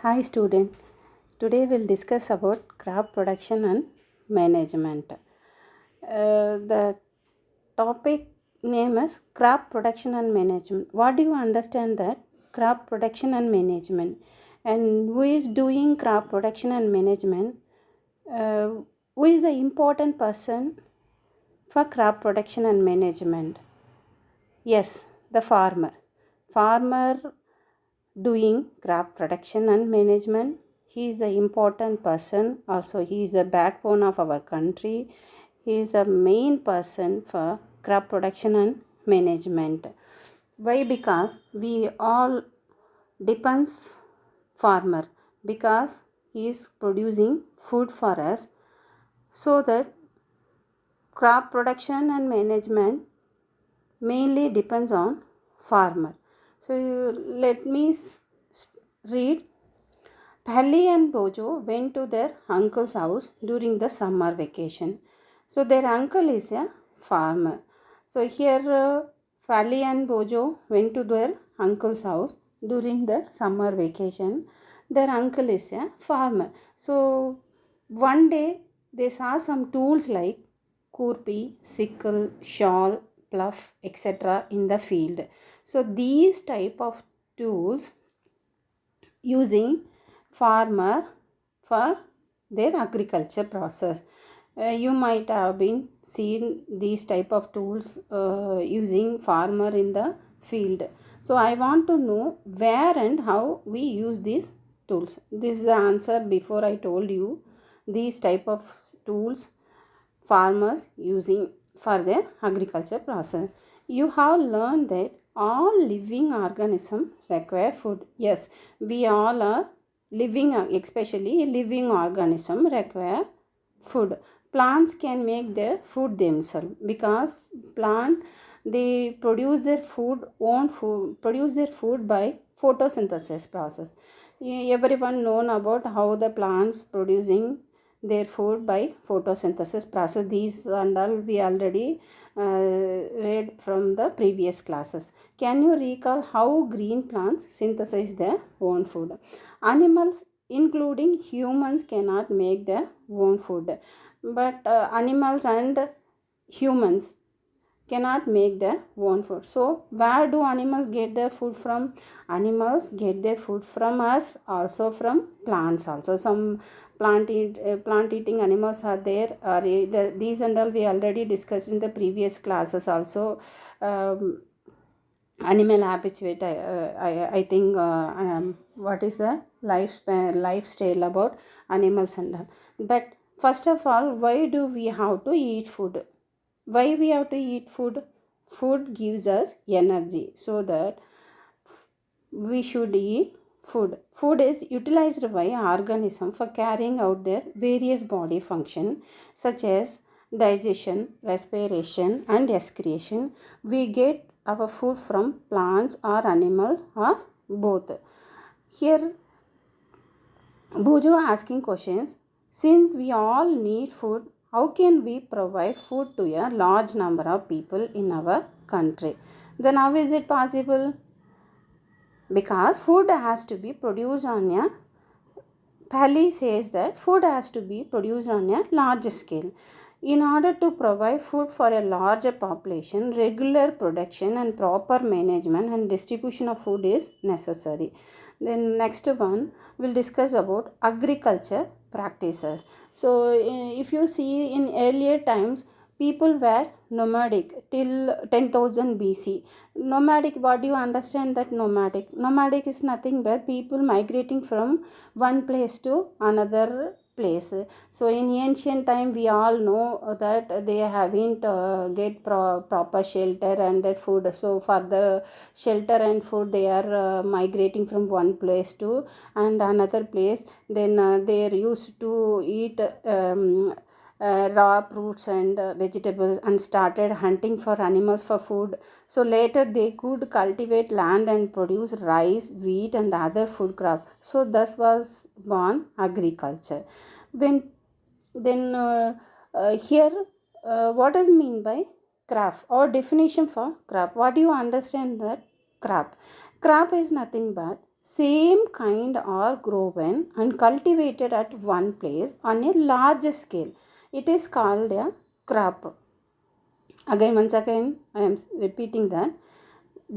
Hi student. Today we'll discuss about crop production and management. The topic name is crop production and management. What do you understand that crop production and management? And who is doing crop production and management? Uh, who is the important person for crop production and management? Yes, the farmer. Farmer doing crop production and management. He is the important person. Also, he is the backbone of our country. He is the main person for crop production and management. Why? Because we all depends farmer, because he is producing food for us, so that crop production and management mainly depends on farmer. So let me read. Pally and Bojo went to their uncle's house during the summer vacation. So their uncle is a farmer. So here Pally and Bojo went to their uncle's house during the summer vacation. Their uncle is a farmer. So one day they saw some tools like kurpi, sickle, shawl, plough, etc. in the field. So these type of tools using farmer for their agriculture process. You might have been seen these type of tools using farmer in the field. So I want to know where and how we use these tools. This is the answer. Before I told you these type of tools farmers using for their agriculture process. You have learned that all living organisms require food. Yes, we all are living, especially living organism require food. Plants can make their food themselves, because plant they produce their food by photosynthesis process. Everyone known about how the plants producing their food by photosynthesis process. These and all we already read from the previous classes. Can you recall how green plants synthesize their own food? Animals including humans cannot make their own food, but animals and humans cannot make their own food. So where do animals get their food from? Animals get their food from us, also from plants. Also some plant eating animals are there. These and all we already discussed in the previous classes also. Animal habituate, I think what is the lifestyle about animals and all. But first of all, why do we have to eat food? Why we have to eat food? Food gives us energy, so that we should eat food. Food is utilized by organism for carrying out their various body function, such as digestion, respiration and excretion. We get our food from plants or animals, or both. Here Bujo asking questions. Since we all need food, how can we provide food to a large number of people in our country? Then how is it possible? Because food has to be produced on a Pally says that food has to be produced on a large scale. In order to provide food for a larger population, regular production and proper management and distribution of food is necessary. Then next one we'll discuss about agriculture practices. So if you see in earlier times, people were nomadic till 10,000 BC. Nomadic, what do you understand that nomadic? Nomadic is nothing but people migrating from one place to another place. So in ancient time we all know that they haven't get proper shelter and their food. So for the shelter and food they are migrating from one place to and another place. Then they are used to eat raw fruits and vegetables, and started hunting for animals for food. So later they could cultivate land and produce rice, wheat and other food crops. So thus was born agriculture. When then here what is mean by crop, or definition for crop? What do you understand that crop? Crop is nothing but same kind are grown and cultivated at one place on a larger scale. It is called a crop. Again, once again, I am repeating that.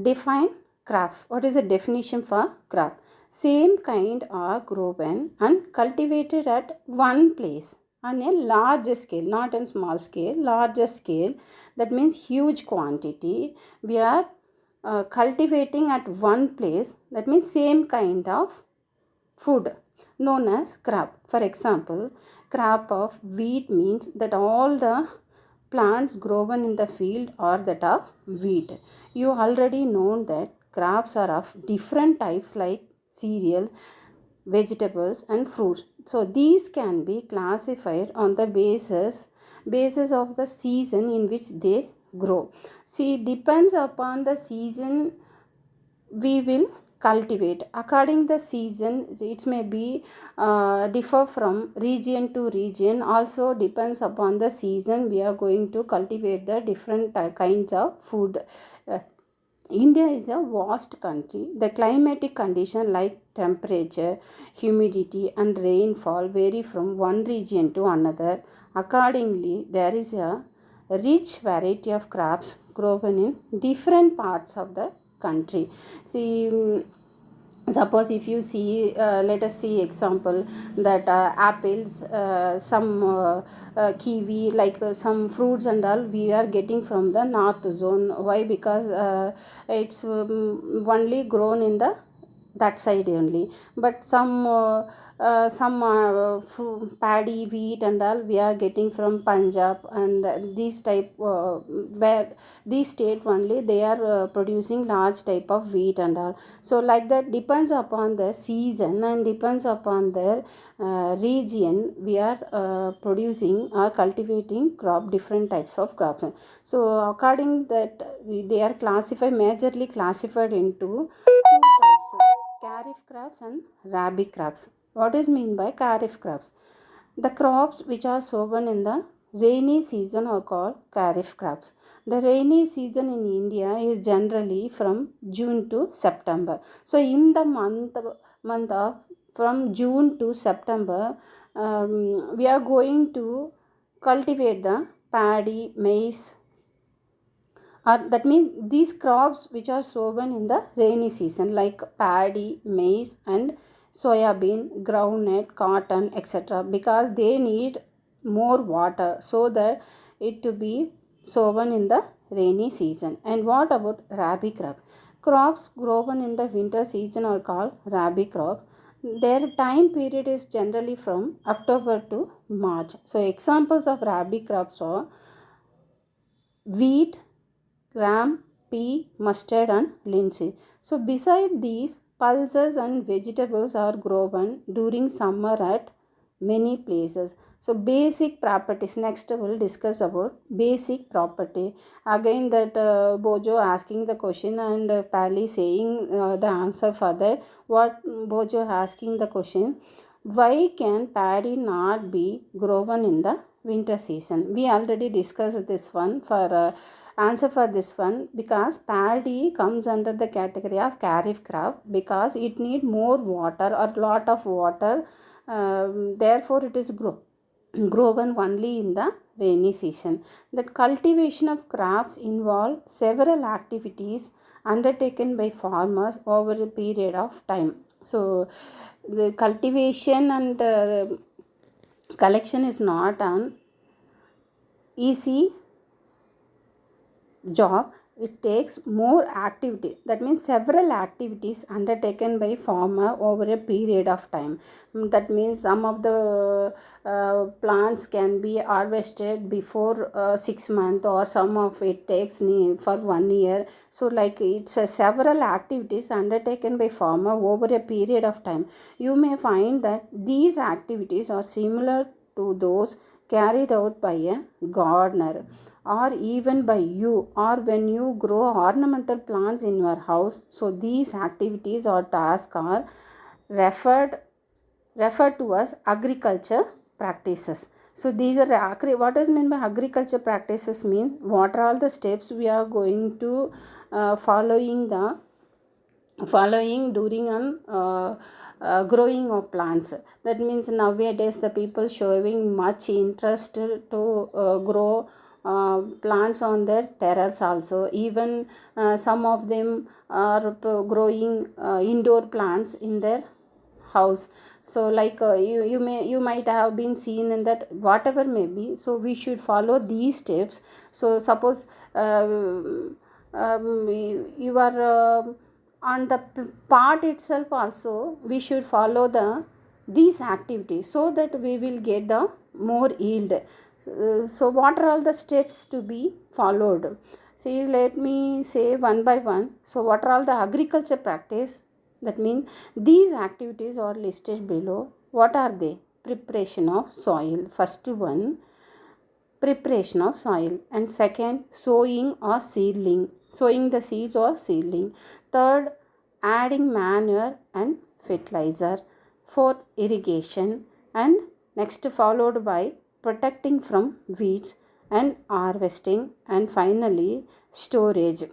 Define crop. What is the definition for crop? Same kind are grown and cultivated at one place on a larger scale, not on small scale, larger scale. That means huge quantity. We are cultivating at one place. That means same kind of food known as crop. For example, crop of wheat means that all the plants grown in the field are that of wheat. You already know that crops are of different types like cereal, vegetables and fruits. So these can be classified on the basis of the season in which they grow. See, depends upon the season we will cultivate according the season. It may be differ from region to region. Also depends upon the season we are going to cultivate the different kinds of food. India is a vast country. The climatic condition like temperature, humidity and rainfall vary from one region to another. Accordingly, there is a rich variety of crops grown in different parts of the country. See, suppose if you see, let us see example that apples, some kiwi, like some fruits and all we are getting from the north zone. Why? Because it's only grown in the that side only. But some paddy, wheat and all we are getting from Punjab, and these type where these state only they are producing large type of wheat and all. So like that depends upon the season and depends upon their region we are producing or cultivating crop, different types of crops. So according that they are classified, majorly classified into two types: kharif crops and rabi crops. What is mean by kharif crops? The crops which are sown in the rainy season are called kharif crops. The rainy season in India is generally from June to September. So in the month of from June to September, we are going to cultivate the paddy, maize, that means these crops which are sown in the rainy season like paddy, maize and soybean, groundnut, cotton, etc., because they need more water so that it to be sown in the rainy season. And what about rabi crop? Crops grown in the winter season are called rabi crop. Their time period is generally from October to March. So examples of rabi crops are wheat, gram, pea, mustard and linseed. So beside these, pulses and vegetables are grown during summer at many places. So basic properties. Next we'll discuss about basic property. Again that Bojo asking the question and Pali saying the answer for that. What Bojo asking the question? Why can paddy not be grown in the winter season? We already discussed this one. For answer for this one, because paddy comes under the category of kharif crop because it need more water or lot of water. Therefore it is grown only in the rainy season. The cultivation of crops involve several activities undertaken by farmers over a period of time. So the cultivation and collection is not an easy job. It takes more activity, that means several activities undertaken by farmer over a period of time. That means some of the plants can be harvested before 6 months, or some of it takes for 1 year. So like it's several activities undertaken by farmer over a period of time. You may find that these activities are similar to those carried out by a gardener, or even by you, or when you grow ornamental plants in your house. So these activities or tasks are referred to as agriculture practices. So these are what is meant by agriculture practices means what are all the steps we are going to following the following during growing of plants. That means nowadays the people showing much interest to grow plants on their terrace also. Even some of them are growing indoor plants in their house. So like you might have been seen in that, whatever may be, so we should follow these steps. So suppose you are on the part itself also, we should follow these activities so that we will get the more yield. So what are all the steps to be followed? See, let me say one by one. So what are all the agriculture practice? That means these activities are listed below. What are they? Preparation of soil, first one, preparation of soil, and second, sowing or seedling, sowing the seeds or seedling. Third, adding manure and fertilizer. Fourth, irrigation. And next followed by protecting from weeds and harvesting, and finally storage.